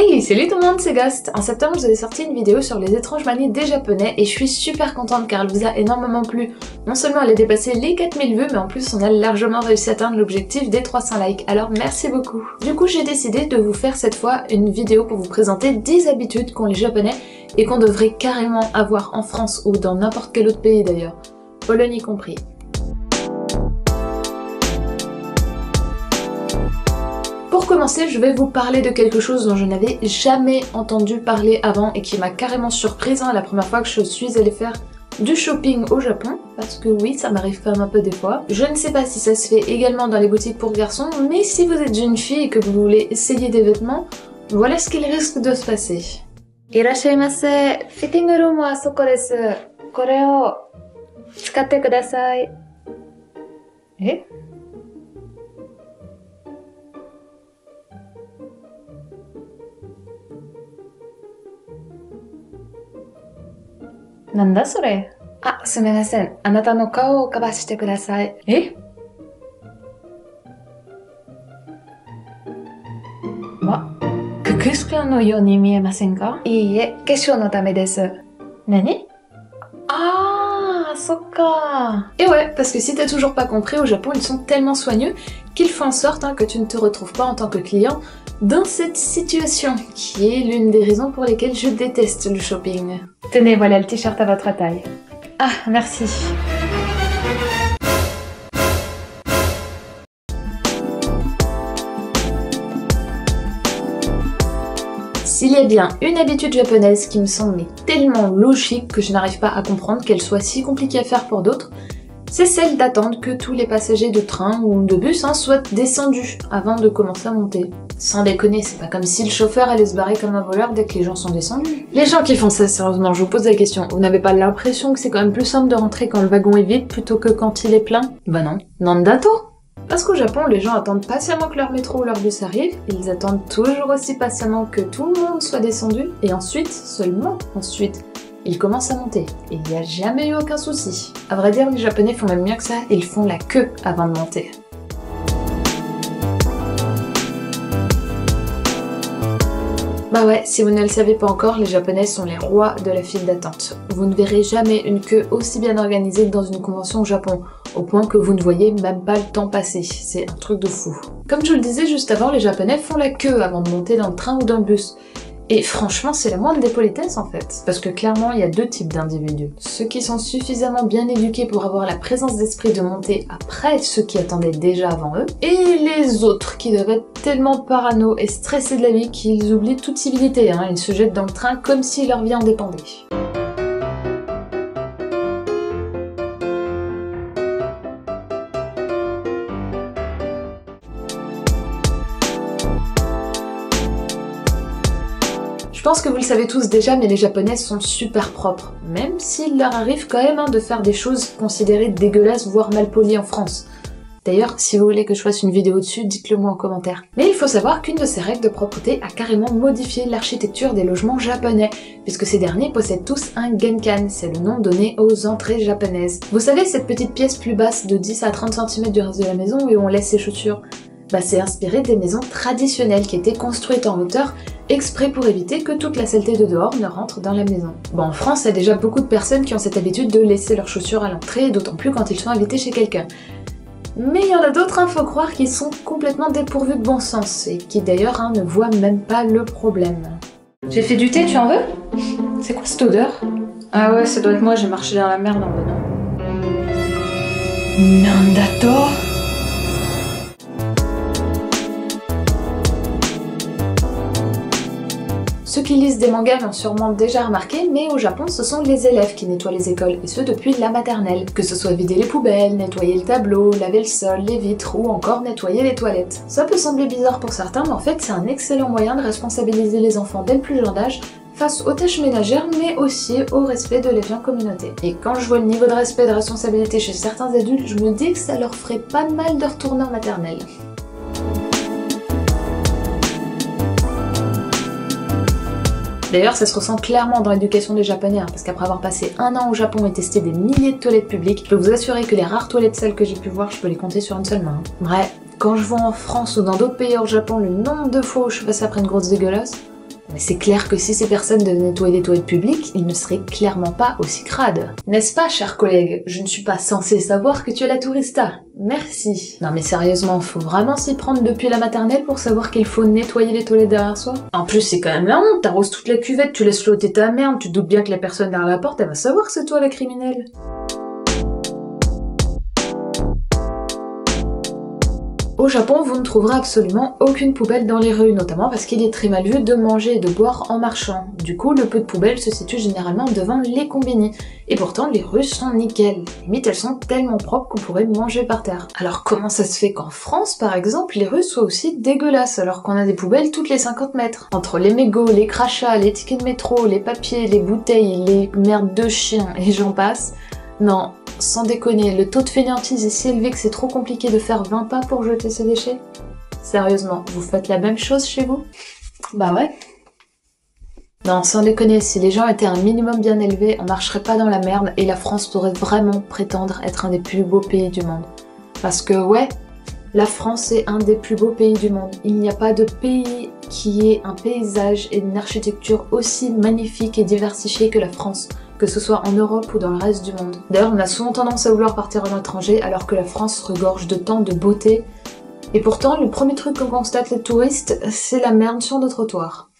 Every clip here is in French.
Hey, salut tout le monde, c'est Ghost. En septembre, je vous ai sorti une vidéo sur les étranges manies des japonais et je suis super contente car elle vous a énormément plu. Non seulement elle a dépassé les 4000 vues, mais en plus on a largement réussi à atteindre l'objectif des 300 likes, alors merci beaucoup. Du coup, j'ai décidé de vous faire cette fois une vidéo pour vous présenter 10 habitudes qu'ont les japonais et qu'on devrait carrément avoir en France ou dans n'importe quel autre pays d'ailleurs, Pologne y compris. Pour commencer, je vais vous parler de quelque chose dont je n'avais jamais entendu parler avant et qui m'a carrément surprise la première fois que je suis allée faire du shopping au Japon, parce que oui, ça m'arrive quand même un peu des fois. Je ne sais pas si ça se fait également dans les boutiques pour garçons, mais si vous êtes une fille et que vous voulez essayer des vêtements, voilà ce qu'il risque de se passer. Irashaimase, fitting room wa soko desu. Kore o tsukatte kudasai. Eh? Nanda sore? Ah, sumimasen. Anata no kao o kawashite kudasai. Eh? Wa, kukusuka no you ni miemasen ka? Iie, keshou no tame desu. Nani? Ah, sokka. Et ouais, parce que si t'as toujours pas compris, au Japon, ils sont tellement soigneux qu'ils font en sorte que tu ne te retrouves pas en tant que client dans cette situation, qui est l'une des raisons pour lesquelles je déteste le shopping. Tenez, voilà le t-shirt à votre taille. Ah, merci. S'il y a bien une habitude japonaise qui me semble tellement logique que je n'arrive pas à comprendre qu'elle soit si compliquée à faire pour d'autres, c'est celle d'attendre que tous les passagers de train ou de bus soient descendus avant de commencer à monter. Sans déconner, c'est pas comme si le chauffeur allait se barrer comme un voleur dès que les gens sont descendus. Les gens qui font ça, sérieusement, je vous pose la question, vous n'avez pas l'impression que c'est quand même plus simple de rentrer quand le wagon est vide plutôt que quand il est plein? Bah non. Nandato! Parce qu'au Japon, les gens attendent patiemment que leur métro ou leur bus arrive, ils attendent toujours aussi patiemment que tout le monde soit descendu, et ensuite, seulement ensuite, ils commencent à monter. Et il n'y a jamais eu aucun souci. À vrai dire, les Japonais font même mieux que ça, ils font la queue avant de monter. Bah ouais, si vous ne le savez pas encore, les Japonais sont les rois de la file d'attente. Vous ne verrez jamais une queue aussi bien organisée que dans une convention au Japon, au point que vous ne voyez même pas le temps passer. C'est un truc de fou. Comme je le disais juste avant, les Japonais font la queue avant de monter dans le train ou dans le bus. Et franchement, c'est la moindre des politesses en fait. Parce que clairement, il y a deux types d'individus. Ceux qui sont suffisamment bien éduqués pour avoir la présence d'esprit de monter après ceux qui attendaient déjà avant eux. Et les autres qui doivent être tellement parano et stressés de la vie qu'ils oublient toute civilité. Ils se jettent dans le train comme si leur vie en dépendait. Je pense que vous le savez tous déjà, mais les Japonais sont super propres, même s'il leur arrive quand même de faire des choses considérées dégueulasses, voire malpolies en France. D'ailleurs, si vous voulez que je fasse une vidéo dessus, dites-le moi en commentaire. Mais il faut savoir qu'une de ces règles de propreté a carrément modifié l'architecture des logements japonais, puisque ces derniers possèdent tous un genkan, c'est le nom donné aux entrées japonaises. Vous savez, cette petite pièce plus basse de 10 à 30 cm du reste de la maison où on laisse ses chaussures? Bah c'est inspiré des maisons traditionnelles qui étaient construites en hauteur exprès pour éviter que toute la saleté de dehors ne rentre dans la maison. Bon, en France, il y a déjà beaucoup de personnes qui ont cette habitude de laisser leurs chaussures à l'entrée, d'autant plus quand ils sont invités chez quelqu'un. Mais il y en a d'autres, faut croire, qui sont complètement dépourvus de bon sens, et qui d'ailleurs ne voient même pas le problème. J'ai fait du thé, tu en veux? C'est quoi cette odeur? Ah ouais, ça doit être moi, j'ai marché dans la merde en venant. Nandato? Ceux qui lisent des mangas l'ont sûrement déjà remarqué, mais au Japon, ce sont les élèves qui nettoient les écoles, et ce depuis la maternelle. Que ce soit vider les poubelles, nettoyer le tableau, laver le sol, les vitres, ou encore nettoyer les toilettes. Ça peut sembler bizarre pour certains, mais en fait c'est un excellent moyen de responsabiliser les enfants dès le plus jeune âge face aux tâches ménagères, mais aussi au respect de la vie en communauté. Et quand je vois le niveau de respect et de responsabilité chez certains adultes, je me dis que ça leur ferait pas mal de retourner en maternelle. D'ailleurs, ça se ressent clairement dans l'éducation des Japonais, parce qu'après avoir passé un an au Japon et testé des milliers de toilettes publiques, je peux vous assurer que les rares toilettes sales que j'ai pu voir, je peux les compter sur une seule main. Bref, quand je vois en France ou dans d'autres pays hors Japon le nombre de fois où je passe après une grosse dégueulasse, Mais c'est clair que si ces personnes devaient nettoyer les toilettes publiques, ils ne seraient clairement pas aussi crades. N'est-ce pas, cher collègue? Je ne suis pas censée savoir que tu es la tourista. Merci. Non mais sérieusement, faut vraiment s'y prendre depuis la maternelle pour savoir qu'il faut nettoyer les toilettes derrière soi? En plus, c'est quand même la honte, t'arroses toute la cuvette, tu laisses flotter ta merde, tu te doutes bien que la personne derrière la porte, elle va savoir que c'est toi la criminelle. Au Japon, vous ne trouverez absolument aucune poubelle dans les rues, notamment parce qu'il est très mal vu de manger et de boire en marchant. Du coup, le peu de poubelles se situe généralement devant les combini. Et pourtant, les rues sont nickel. Limite, elles sont tellement propres qu'on pourrait manger par terre. Alors comment ça se fait qu'en France, par exemple, les rues soient aussi dégueulasses alors qu'on a des poubelles toutes les 50 mètres? Entre les mégots, les crachats, les tickets de métro, les papiers, les bouteilles, les merdes de chiens et j'en passe. Non, sans déconner, le taux de fainéantise est si élevé que c'est trop compliqué de faire 20 pas pour jeter ses déchets? Sérieusement, vous faites la même chose chez vous? Bah ouais. Non, sans déconner, si les gens étaient un minimum bien élevés, on marcherait pas dans la merde et la France pourrait vraiment prétendre être un des plus beaux pays du monde. Parce que ouais, la France est un des plus beaux pays du monde. Il n'y a pas de pays qui ait un paysage et une architecture aussi magnifique et diversifiée que la France, que ce soit en Europe ou dans le reste du monde. D'ailleurs, on a souvent tendance à vouloir partir à l'étranger alors que la France regorge de tant de beauté. Et pourtant, le premier truc qu'on constate les touristes, c'est la merde sur nos trottoirs.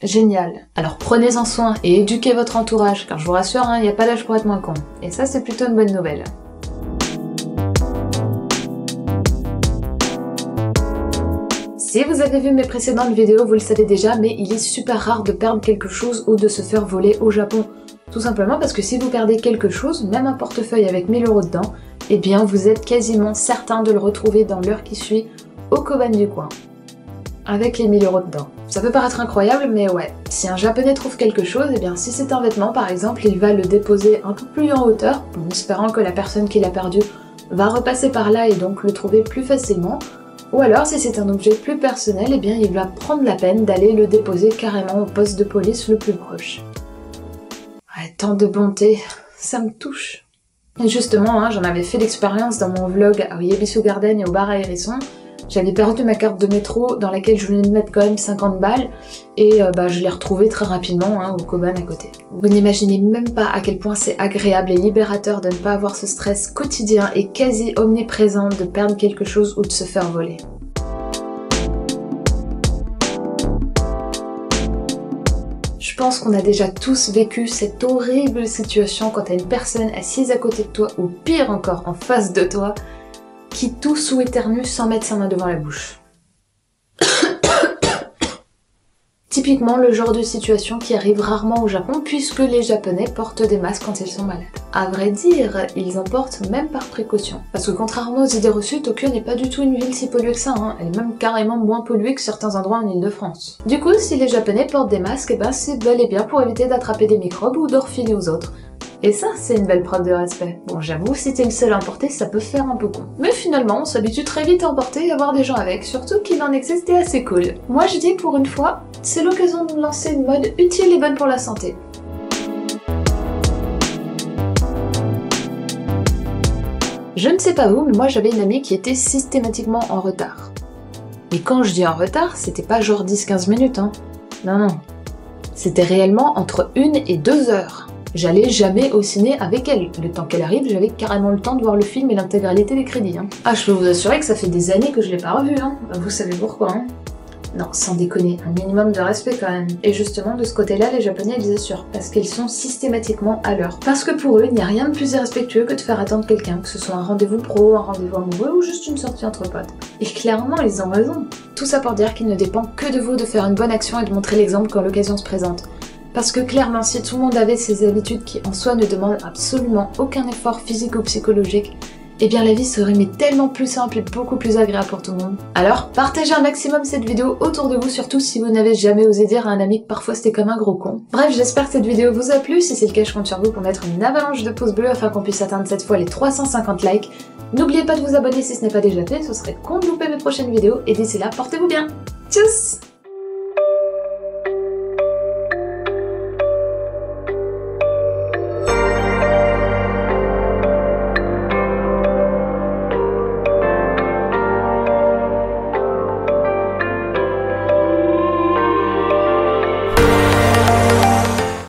Génial. Alors prenez-en soin et éduquez votre entourage, car je vous rassure, il n'y a pas d'âge pour être moins con. Et ça, c'est plutôt une bonne nouvelle. Si vous avez vu mes précédentes vidéos, vous le savez déjà, mais il est super rare de perdre quelque chose ou de se faire voler au Japon. Tout simplement parce que si vous perdez quelque chose, même un portefeuille avec 1000 € dedans, eh bien vous êtes quasiment certain de le retrouver dans l'heure qui suit au Koban du coin. Avec les 1000 € dedans. Ça peut paraître incroyable, mais ouais. Si un japonais trouve quelque chose, eh bien si c'est un vêtement par exemple, il va le déposer un peu plus en hauteur, en espérant que la personne qui l'a perdu va repasser par là et donc le trouver plus facilement. Ou alors, si c'est un objet plus personnel, eh bien il va prendre la peine d'aller le déposer carrément au poste de police le plus proche. Ouais, tant de bonté, ça me touche. Et justement, j'en avais fait l'expérience dans mon vlog à Oyebisu Garden et au bar à Hérisson. J'avais perdu ma carte de métro dans laquelle je venais de mettre quand même 50 balles et je l'ai retrouvée très rapidement au Koban à côté. Vous n'imaginez même pas à quel point c'est agréable et libérateur de ne pas avoir ce stress quotidien et quasi omniprésent de perdre quelque chose ou de se faire voler. Je pense qu'on a déjà tous vécu cette horrible situation quand t'as une personne assise à côté de toi ou pire encore en face de toi qui tousse ou éternue sans mettre sa main devant la bouche. Typiquement le genre de situation qui arrive rarement au Japon puisque les Japonais portent des masques quand ils sont malades. À vrai dire, ils en portent même par précaution. Parce que contrairement aux idées reçues, Tokyo n'est pas du tout une ville si polluée que ça, elle est même carrément moins polluée que certains endroits en Île-de-France. Du coup, si les Japonais portent des masques, c'est bel et bien pour éviter d'attraper des microbes ou de refiler aux autres. Et ça, c'est une belle preuve de respect. Bon, j'avoue, si t'es le seul à en porter, ça peut faire un peu con. Mais finalement, on s'habitue très vite à en porter et à voir des gens avec, surtout qu'il en existe et assez cool. Moi, je dis pour une fois, c'est l'occasion de lancer une mode utile et bonne pour la santé. Je ne sais pas vous, mais moi j'avais une amie qui était systématiquement en retard. Mais quand je dis en retard, c'était pas genre 10-15 minutes, Non, non. C'était réellement entre 1 et 2 heures. J'allais jamais au ciné avec elle. Le temps qu'elle arrive, j'avais carrément le temps de voir le film et l'intégralité des crédits. Ah, je peux vous assurer que ça fait des années que je l'ai pas revu, Vous savez pourquoi, Non, sans déconner, un minimum de respect quand même. Et justement, de ce côté-là, les Japonais, ils assurent, parce qu'ils sont systématiquement à l'heure. Parce que pour eux, il n'y a rien de plus irrespectueux que de faire attendre quelqu'un, que ce soit un rendez-vous pro, un rendez-vous amoureux ou juste une sortie entre potes. Et clairement, ils ont raison. Tout ça pour dire qu'il ne dépend que de vous de faire une bonne action et de montrer l'exemple quand l'occasion se présente. Parce que clairement, si tout le monde avait ces habitudes qui en soi ne demandent absolument aucun effort physique ou psychologique, eh bien la vie serait tellement plus simple et beaucoup plus agréable pour tout le monde. Alors, partagez un maximum cette vidéo autour de vous, surtout si vous n'avez jamais osé dire à un ami que parfois c'était comme un gros con. Bref, j'espère que cette vidéo vous a plu, si c'est le cas je compte sur vous pour mettre une avalanche de pouces bleus afin qu'on puisse atteindre cette fois les 350 likes. N'oubliez pas de vous abonner si ce n'est pas déjà fait, ce serait con de louper mes prochaines vidéos, et d'ici là, portez-vous bien. Tchuss!